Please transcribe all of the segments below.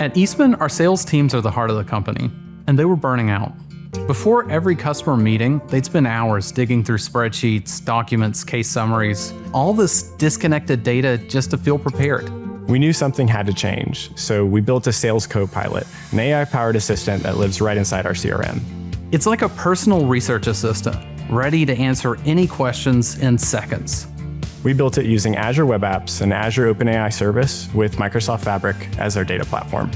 At Eastman, our sales teams are the heart of the company, and they were burning out. Before every customer meeting, they'd spend hours digging through spreadsheets, documents, case summaries, all this disconnected data just to feel prepared. We knew something had to change, so we built a sales copilot, an AI-powered assistant that lives right inside our CRM. It's like a personal research assistant, ready to answer any questions in seconds. We built it using Azure Web Apps and Azure OpenAI Service with Microsoft Fabric as our data platform.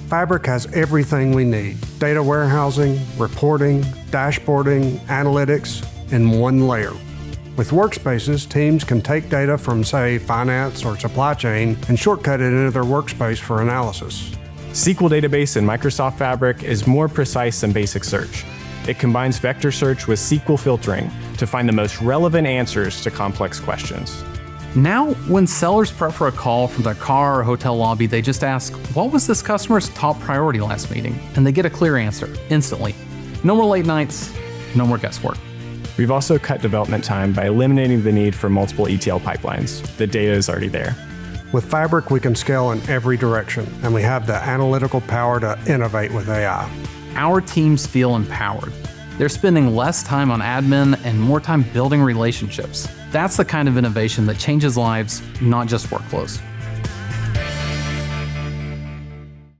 Fabric has everything we need: data warehousing, reporting, dashboarding, analytics in one layer. With workspaces, teams can take data from, say, finance or supply chain and shortcut it into their workspace for analysis. SQL database in Microsoft Fabric is more precise than basic search. It combines vector search with SQL filtering to find the most relevant answers to complex questions. Now, when sellers prep for a call from their car or hotel lobby, they just ask, what was this customer's top priority last meeting? And they get a clear answer instantly. No more late nights, no more guesswork. We've also cut development time by eliminating the need for multiple ETL pipelines. The data is already there. With Fabric, we can scale in every direction, and we have the analytical power to innovate with AI. Our teams feel empowered. They're spending less time on admin and more time building relationships. That's the kind of innovation that changes lives, not just workflows.